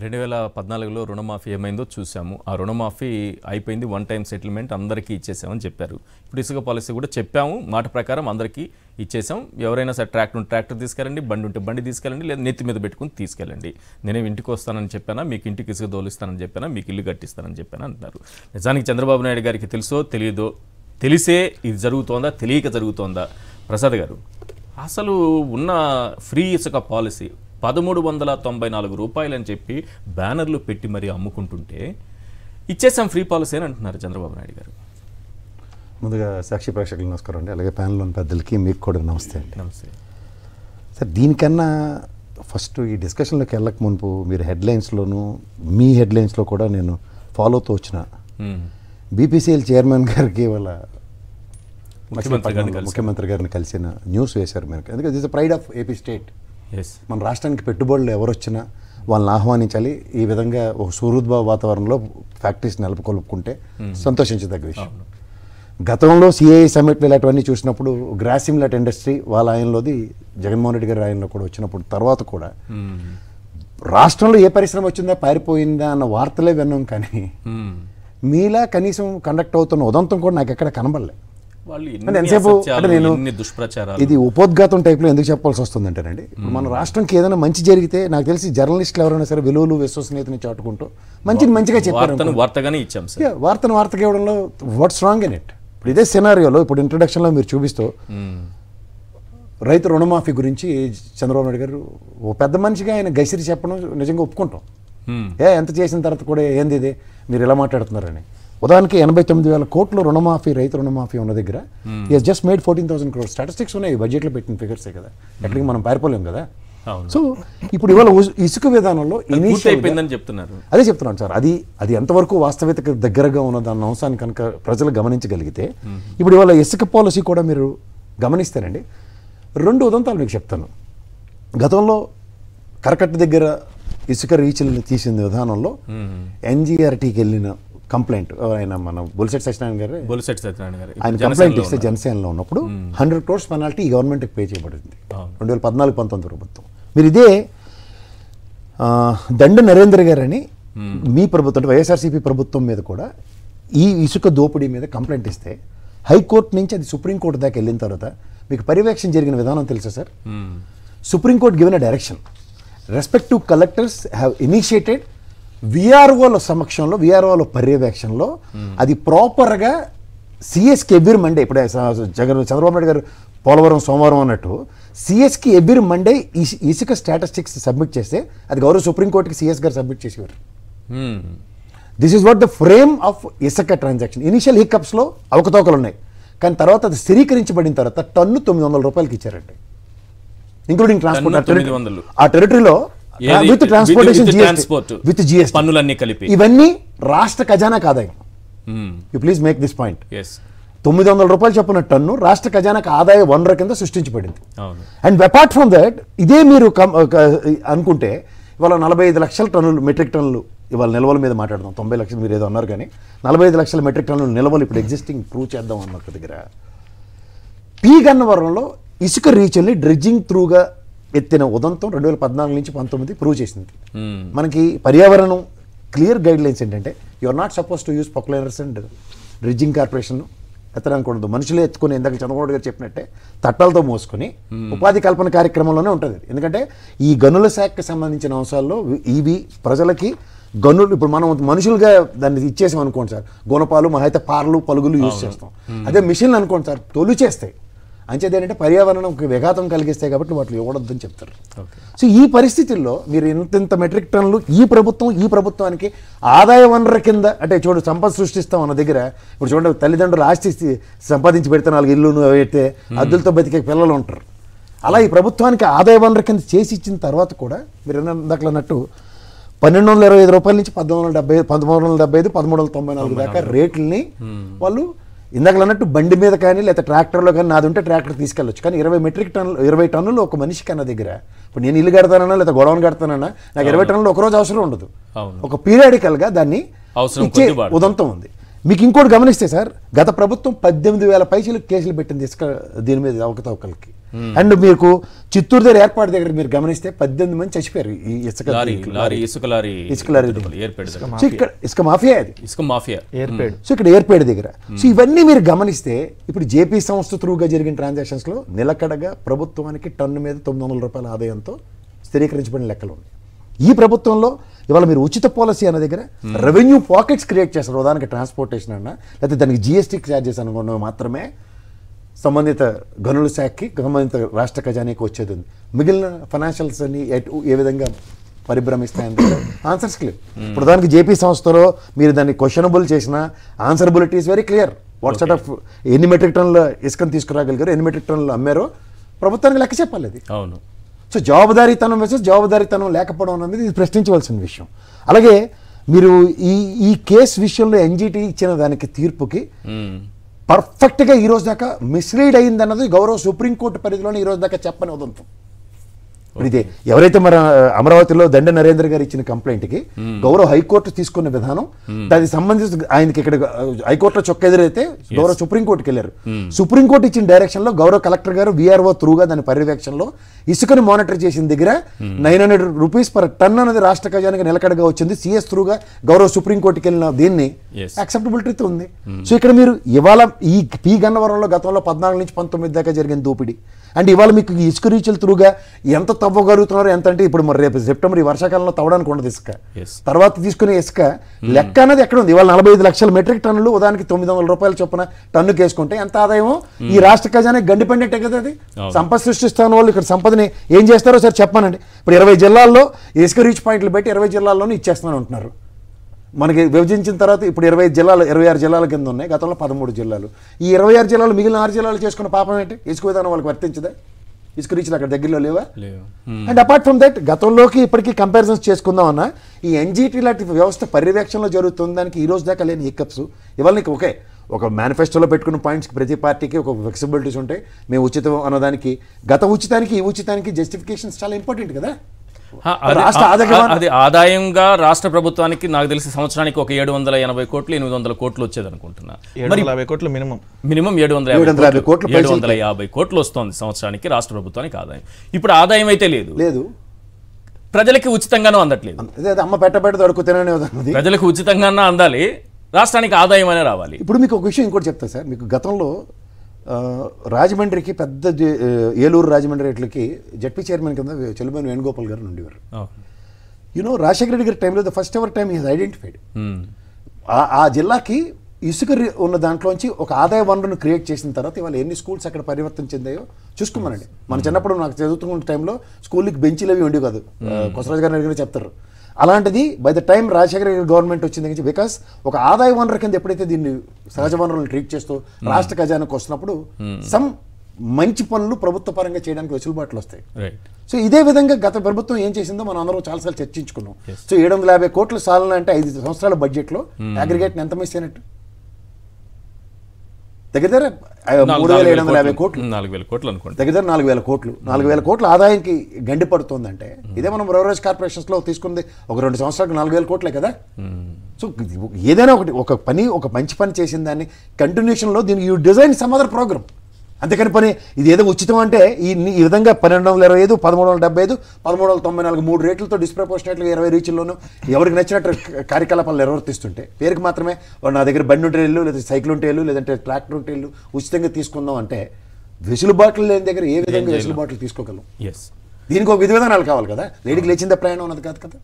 2014లో రుణమాఫీ ఏమైందో చూసాము. ఆ రుణమాఫీ అయిపోయింది, వన్ టైం సెటిల్మెంట్ అందరికీ ఇచ్చేసామని చెప్పారు. ఇప్పుడు ఇసుక పాలసీ కూడా చెప్పాము, మాట ప్రకారం అందరికీ ఇచ్చేసాం. ఎవరైనా సరే ట్రాక్టర్ తీసుకెళ్ళండి, బండి ఉంటే బండి తీసుకెళ్ళండి, లేదా నెత్తి మీద పెట్టుకుని తీసుకెళ్ళండి. నేనేం ఇంటికి వస్తానని చెప్పానా, మీకు ఇంటికి ఇసుక తోలిస్తానని చెప్పానా, మీకు ఇల్లు కట్టిస్తానని చెప్పానా అంటున్నారు. నిజానికి చంద్రబాబు నాయుడు గారికి తెలుసో తెలియదో, తెలిసే ఇది జరుగుతోందా, తెలియక జరుగుతోందా? ప్రసాద్ గారు, అసలు ఉన్న ఫ్రీ ఇసుక పాలసీ 1394 రూపాయలు అని చెప్పి బ్యానర్లు పెట్టి మరీ అమ్ముకుంటుంటే ఇచ్చేసాం ఫ్రీ పాలసీ అని అంటున్నారు చంద్రబాబు నాయుడు గారు. ముందుగా సాక్షి ప్రేక్షకులకు నమస్కారం అండి, అలాగే ప్యానెల్లోని పెద్దలకి మీకు కూడా నమస్తే అండి. నమస్తే సార్, దీనికన్నా ఫస్ట్ ఈ డిస్కషన్లోకి వెళ్ళక మునుపు మీరు హెడ్లైన్స్లోను మీ హెడ్లైన్స్లో కూడా నేను ఫాలో అవుతూ వచ్చిన బీపీసీఎల్ చైర్మన్ గారికి వాళ్ళ ముఖ్యమంత్రి గారిని కలిసిన న్యూస్ వేశారు మీరు. ఎందుకంటే this pride of AP state. మన రాష్ట్రానికి పెట్టుబడులు ఎవరు వచ్చినా వాళ్ళని ఆహ్వానించాలి. ఈ విధంగా ఒక సుహృద్భావ వాతావరణంలో ఫ్యాక్టరీస్ నెలకొల్పుకుంటే సంతోషించదగ్గ విషయం. గతంలో సిఐఐ సమ్మిట్లు ఇలాంటివన్నీ చూసినప్పుడు గ్రాసిమ్లెట్ ఇండస్ట్రీ వాళ్ళ ఆయనలోది, జగన్మోహన్ రెడ్డి గారి ఆయనలో కూడా వచ్చినప్పుడు తర్వాత కూడా రాష్ట్రంలో ఏ పరిశ్రమ వచ్చిందా పారిపోయిందా అన్న వార్తలే విన్నాం. కానీ మీలా కనీసం కండక్ట్ అవుతున్న ఉదంతం కూడా నాకు ఎక్కడ కనబడలే. ఎంతసేపు అంటే నేను ఇది ఉపోద్ఘాతం టైప్లో ఎందుకు చెప్పాల్సి వస్తుందంటేనండి, మన రాష్ట్రంకి ఏదైనా మంచి జరిగితే నాకు తెలిసి జర్నలిస్టులు ఎవరైనా సరే విలువలు విశ్వసనీయతని చాటుకుంటూ మంచిగా చెప్పారు. వార్తను వార్తకి ఇవ్వడంలో వాట్స్ రాంగ్ ఇన్ ఇట్? ఇప్పుడు ఇదే సినారియోలో ఇప్పుడు ఇంట్రడక్షన్లో మీరు చూపిస్తూ రైతు రుణమాఫీ గురించి చంద్రబాబు నాయుడు గారు ఓ పెద్ద మనిషిగా ఆయన గసిరి చెప్పడం నిజంగా ఒప్పుకుంటాం. ఎంత చేసిన తర్వాత కూడా ఏంది ఇది మీరు ఇలా మాట్లాడుతున్నారని. ఉదాహరణకి 89,000 కోట్ల రుణమాఫీ, రైతు రుణమాఫీ ఉన్న దగ్గర is just made 14,000 crores. Statistics ఉన్నాయి, బడ్జెట్లో పెట్టిన ఫిగర్సే కదా, ఎక్కడికి మనం పారిపోలేం కదా. సో ఇప్పుడు ఇవాళ ఇసుక విధానంలో అయిపోయిందని చెప్తున్నారు. అదే చెప్తున్నాను సార్, అది ఎంతవరకు వాస్తవికతకు దగ్గరగా ఉన్నదన్న అంశాన్ని కనుక ప్రజలు గమనించగలిగితే, ఇప్పుడు ఇవాళ ఇసుక పాలసీ కూడా మీరు గమనిస్తారండి. 2 ఉదంతాలు మీకు చెప్తాను. గతంలో కరకట్ట దగ్గర ఇసుక రీచ్ని తీసిన విధానంలో ఎన్జీఆర్టీకి వెళ్ళిన కంప్లైంట్, ఆయన మన బొలిశెట్టి సత్యనారాయణ గారు ఆయన కంప్లైంట్ ఇస్తే జనసేనలో ఉన్నప్పుడు 100 crores పెనాల్టీ ఈ గవర్నమెంట్కి పే చేయబడింది 2014-19 ప్రభుత్వం. మీరు ఇదే దండ నరేంద్ర గారు అని మీ ప్రభుత్వం అంటే వైఎస్ఆర్సీపీ ప్రభుత్వం మీద కూడా ఈ ఇసుక దోపిడీ మీద కంప్లైంట్ ఇస్తే హైకోర్టు నుంచి అది సుప్రీంకోర్టు దాకా వెళ్ళిన తర్వాత మీకు పర్యవేక్షణ జరిగిన విధానం తెలుసా sir? Supreme court given a direction, respective collectors have initiated విఆర్ఓల సమక్షంలో, విఆర్ఓల పర్యవేక్షణలో అది ప్రాపర్గా సిఎస్కి ఎవ్రీ మండే, ఇప్పుడు చంద్రబాబు నాయుడు గారు పోలవరం సోమవారం అన్నట్టు సిఎస్కి ఎవ్రీ మండే ఇసుక స్టాటిస్టిక్స్ సబ్మిట్ చేస్తే అది గౌరవ సుప్రీంకోర్టుకి సిఎస్ గారు సబ్మిట్ చేసేవారు. This is what the frame of ఇసుక ట్రాన్సాక్షన్. ఇనిషియల్ హికప్స్లో అవకతవకలు ఉన్నాయి, కానీ తర్వాత అది స్థిరీకరించబడిన తర్వాత టన్ను 900 రూపాయలకి ఇచ్చారండి, ఇంక్లూడింగ్ ట్రాన్స్పోర్ట్. ఆ టెరిటరీలో విత్ ట్రాన్స్పోర్ట్ విత్ జిఎస్టీ పన్నులన్నీ కలిపి ఇవన్నీ రాష్ట్ర ఖజానాకు ఆదాయం. You please make this point. 900 రూపాయలు చెప్పిన టన్ను రాష్ట్ర ఖజానాకు ఆదాయ వనరు కింద సృష్టించబడింది. అండ్ అపార్ట్ ఫ్రమ్ దట్ ఇదే మీరు అనుకుంటే ఇవాళ 45 లక్షల టన్నులు మెట్రిక్ టన్నులు ఇవాళ నిల్వల మీద మాట్లాడదాం. 90 లక్షలు మీరు ఏదో అన్నారు, కానీ 45 లక్షల మెట్రిక్ టన్నులు నిల్వలు ఇప్పుడు ఎగ్జిస్టింగ్ ప్రూవ్ చేద్దాం అన్న దగ్గర పీ గన్నవరంలో ఇసుక రీచ్ని డ్రెడ్జింగ్ త్రూగా ఎత్తిన ఉదంతం 2014 నుంచి 19 ప్రూవ్ చేసింది. మనకి పర్యావరణం క్లియర్ గైడ్ లైన్స్ ఏంటంటే you are not suppose to use poclainers and dredging corporation ఎత్తడానికి ఉండదు. మనుషులే ఎత్తుకుని ఇందాక చంద్రబాబు గారు చెప్పినట్టే తట్టాలతో మోసుకొని ఉపాధి కల్పన కార్యక్రమంలోనే ఉంటుంది. ఎందుకంటే ఈ గనుల శాఖకి సంబంధించిన అంశాల్లో ఇవి ప్రజలకి గనులు ఇప్పుడు మనం మనుషులుగా దాన్ని ఇచ్చేసాం అనుకోండి సార్, గుణపాలు మహా అయితే పార్లు పలుగులు యూజ్ చేస్తాం. అదే మిషన్లు అనుకోండి సార్, తొలి చేస్తాయి. అంచేది ఏంటంటే పర్యావరణంకి విఘాతం కలిగిస్తాయి కాబట్టి వాటిని ఇవ్వడొద్దని చెప్తారు. సో ఈ పరిస్థితుల్లో మీరు ఇంత మెట్రిక్ టన్నులు ఈ ప్రభుత్వానికి ఆదాయ వనరు కింద అంటే సంపద సృష్టిస్తాం అన్న దగ్గర ఇప్పుడు చూడండి, తల్లిదండ్రులు ఆస్తి సంపాదించి పెడితే 4 ఇల్లు అయితే అద్దులతో బతికే పిల్లలు ఉంటారు. అలా ఈ ప్రభుత్వానికి ఆదాయ వనరు కింద చేసి ఇచ్చిన తర్వాత కూడా మీరు ఇందాక అన్నట్టు 1225 రూపాయల నుంచి 1375, 1394 దాకా రేట్లని వాళ్ళు ఇందాక అన్నట్టు బండి మీద కానీ లేదా ట్రాక్టర్లో కానీ నాది ఉంటే ట్రాక్టర్ తీసుకెళ్ళొచ్చు. కానీ 20 టన్నులు ఒక మనిషికి అన్న దగ్గర ఇప్పుడు నేను ఇల్లు కడతానన్నా లేదా గొడవను కడతానన్నా నాకు 20 టన్నులు ఒకరోజు అవసరం ఉండదు, ఒక పీరియాడికల్గా దాన్ని ఇచ్చే ఉదంతం ఉంది. మీకు ఇంకోటి గమనిస్తే సార్, గత ప్రభుత్వం 18,000 పైసలు కేసులు పెట్టింది ఇసుక దీని మీద అవకతవకలకి. అండ్ మీకు చిత్తూరు దగ్గర ఏర్పాటు దగ్గర మీరు గమనిస్తే 18 మంది చచ్చిపోయారు ఈ ఇసుక లారీ సో ఇక్కడ ఇసుక మాఫియా అది ఏర్పేడు. సో ఇక్కడ ఏర్పేడు దగ్గర సో ఇవన్నీ మీరు గమనిస్తే ఇప్పుడు జేపీ సంస్థ త్రూగా జరిగిన ట్రాన్సాక్షన్స్ లో నిలకడగా ప్రభుత్వానికి టన్ను మీద 900 రూపాయల ఆదాయంతో స్థిరీకరించబడిన లెక్కలు ఉన్నాయి. ఈ ప్రభుత్వంలో ఇవాళ మీరు ఉచిత పాలసీ అన్న దగ్గర రెవెన్యూ పాకెట్స్ క్రియేట్ చేస్తారు. ఉదాహరణకి ట్రాన్స్పోర్టేషన్ అన్నా లేకపోతే దానికి జిఎస్టీ ఛార్జెస్ అనుకున్నవి మాత్రమే సంబంధిత గనుల శాఖకి సంబంధిత రాష్ట్ర ఖజానాకి వచ్చేది ఉంది. మిగిలిన ఫైనాన్షియల్స్ అన్ని ఏ విధంగా పరిభ్రమిస్తాయని ఆన్సర్స్ క్లియర్. ఇప్పుడు దానికి జేపీ సంస్థలో మీరు దాన్ని క్వశ్చనబుల్ చేసిన answerability is very clear. What sort of ఎన్ని మెట్రిక్ టన్నుల ఇసుకను తీసుకురాగలిగారు, ఎన్ని మెట్రిక్ టన్నులు అమ్మారో ప్రభుత్వానికి లెక్క చెప్పాలి అది. అవును. సో జవాబుదారీతనం versus జవాబుదారీతనం లేకపోవడం అనేది ఇది ప్రశ్నించవలసిన విషయం. అలాగే మీరు ఈ కేసు విషయంలో ఎన్జిటి ఇచ్చిన దానికి తీర్పుకి పర్ఫెక్ట్గా ఈ రోజు దాకా మిస్లీడ్ అయిందన్నది గౌరవ సుప్రీంకోర్టు పరిధిలోనే ఈ రోజు దాకా చెప్పని ఉదంతం. ఇప్పుడు ఇదే ఎవరైతే మన అమరావతిలో దండ నరేంద్ర గారు ఇచ్చిన కంప్లైంట్కి గౌరవ హైకోర్టు తీసుకున్న విధానం దానికి సంబంధించి ఆయనకి ఇక్కడ హైకోర్టులో చొక్క ఎదురైతే గౌరవ సుప్రీంకోర్టుకి వెళ్ళారు. సుప్రీంకోర్టు ఇచ్చిన డైరెక్షన్ లో గౌరవ కలెక్టర్ గారు విఆర్ఓ త్రూగా దాని పర్యవేక్షణలో ఇసుకను మానిటర్ చేసిన దగ్గర 900 రూపీస్ పర్ టన్ అనేది రాష్ట్ర ఖజానాకి నిలకడగా వచ్చింది. సిఎస్ త్రూగా గౌరవ సుప్రీంకోర్టుకి వెళ్ళిన దీన్ని యాక్సెప్టబిలిటీతో ఉంది. సో ఇక్కడ మీరు ఇవాళ ఈ పి గన్నవరంలో గతంలో 14 నుంచి 19 దాకా జరిగిన దోపిడీ అండ్ ఇవాళ మీకు ఈ ఇసుక రీచ్ల త్రూగా ఎంత తవ్వగలుగుతున్నారో ఎంత అంటే ఇప్పుడు మరి రేపు సెప్టెంబర్ ఈ వర్షాకాలంలో తవ్వడానికి ఉండదు ఇసుక. తర్వాత తీసుకునే ఇసుక లెక్క అనేది ఎక్కడ ఉంది? ఇవాళ 45 లక్షల మెట్రిక్ టన్నులు ఉదాహరణకి 900 రూపాయల చొప్పున టన్నుకి వేసుకుంటే ఎంత ఆదాయమో ఈ రాష్ట్ర ఖజానాకి గండిపడినట్టే కదా అది. సంపద సృష్టిస్తాను వాళ్ళు ఇక్కడ సంపదని ఏం చేస్తారో సార్ చెప్పానండి. ఇప్పుడు 20 జిల్లాల్లో ఇసుక రీచ్ పాయింట్లు పెట్టి 20 జిల్లాల్లోనూ ఇచ్చేస్తాను అంటున్నారు. మనకి విభజించిన తర్వాత ఇప్పుడు 26 జిల్లాల కింద ఉన్నాయి, గతంలో 13 జిల్లాలు. ఈ 26 జిల్లాలు మిగిలిన 6 జిల్లాలు చేసుకున్న పాపం ఏంటి? ఇసుక విధానం వాళ్ళకి వర్తించదా? ఇసుక రీచ్లు అక్కడ దగ్గరలో లేవా? అండ్ అపార్ట్ ఫ్రమ్ దట్ గతంలోకి ఇప్పటికీ కంపారిజన్స్ చేసుకుందాం అన్న ఈ ఎన్జిటి లాంటి వ్యవస్థ పర్యవేక్షణలో జరుగుతుంది దానికి ఈ రోజు దాకా లేని హిక్కప్స్ ఇవాళ నీకు ఒక మేనిఫెస్టోలో పెట్టుకున్న పాయింట్స్కి ప్రతి పార్టీకి ఒక ఫ్లెక్సిబిలిటీస్ ఉంటాయి. మేము ఉచితం అన్నదానికి గత ఉచితానికి ఈ ఉచితానికి జస్టిఫికేషన్స్ చాలా ఇంపార్టెంట్ కదా. అది ఆదాయంగా రాష్ట్ర ప్రభుత్వానికి నాకు తెలిసి సంవత్సరానికి ఒక 780 కోట్లు 800 కోట్లు వచ్చేది అనుకుంటున్నా. 750 కోట్లు మినిమం 750 కోట్లు వస్తుంది సంవత్సరానికి రాష్ట్ర ప్రభుత్వానికి ఆదాయం. ఇప్పుడు ఆదాయం అయితే లేదు, ప్రజలకి ఉచితంగానూ అందట్లేదు. అమ్మ పెట్టబెట్ట దొరుకు తిననే ప్రజలకు ఉచితంగానే అందాలి, రాష్ట్రానికి ఆదాయం అనే రావాలి. ఇప్పుడు మీకు ఒక విషయం ఇంకోటి చెప్తా సార్. మీకు గతంలో రాజమండ్రికి పెద్ద ఏలూరు రాజమండ్రి రేట్లకి జడ్పీ చైర్మన్ కింద చెల్లుమని వేణుగోపాల్ గారు ఉండేవారు. రాజశేఖర రెడ్డి గారి టైంలో the first ever time is identified ఆ జిల్లాకి ఇసుక ఉన్న దాంట్లోంచి ఒక ఆదాయ వనరును క్రియేట్ చేసిన తర్వాత ఇవాళ ఎన్ని స్కూల్స్ అక్కడ పరివర్తన చెందాయో చూసుకోమనండి. మన చిన్నప్పుడు నాకు చదువుతున్న టైంలో స్కూల్కి బెంచీలు అవి ఉండేవి కాదు, కొసరాజు గారు చెప్తారు. అలాంటిది by the time Rajasekhara government వచ్చింది బికాస్ ఒక ఆదాయ వనరు కింద ఎప్పుడైతే దీన్ని సహజ వనరులను ట్రీట్ చేస్తూ రాష్ట్ర ఖజానాకు వస్తున్నప్పుడు సమ్ మంచి పనులు ప్రభుత్వ పరంగా చేయడానికి వెసులుబాట్లు వస్తాయి. సో ఇదే విధంగా గత ప్రభుత్వం ఏం చేసిందో మనం అందరం చాలాసార్లు చర్చించుకున్నాం. సో 750 కోట్లు సాలనంటే 5 సంవత్సరాల బడ్జెట్లో అగ్రిగేట్ ఎంత మిస్ అయినట్టు? దగ్గర 3,750 కోట్లు, 4,000 కోట్లు అనుకోండి, దగ్గర 4,000 కోట్లు. 4,000 కోట్ల ఆదాయానికి గండి పడుతుందంటే ఇదే మనం రోడ్వేజ్ కార్పొరేషన్స్ లో తీసుకుంది ఒక 2 సంవత్సరాలకు 4,000 కోట్లే కదా. సో ఏదైనా ఒక మంచి పని చేసిన దాన్ని కంటిన్యూషన్ లో దీనికి you design some other program. అంతేకాని పని ఇది ఏదో ఉచితం అంటే ఈ విధంగా 1225, 1375, 1394 3 రేట్లతో డిస్ప్రపోర్షనేట్గా 20 రీచ్ల్లోనూ ఎవరికి నచ్చినట్టు కార్యకలాపాలు నిర్వర్తిస్తుంటే పేరుకి మాత్రమే నా దగ్గర బండి ఉంటే వెళ్ళు, లేదా సైకిల్ ఉంటే వెళ్ళు, లేదంటే ట్రాక్టర్ ఉంటే వెళ్ళు, ఉచితంగా తీసుకుందాం అంటే వెసులుబాట్లు లేని దగ్గర ఏ విధంగా వెసులుబాట్లు తీసుకోగలం? దీనికి ఒక విధి విధానాలు కావాలి కదా. లేడీకి లేచిందే ప్రయాణం ఉన్నది కాదు కదా.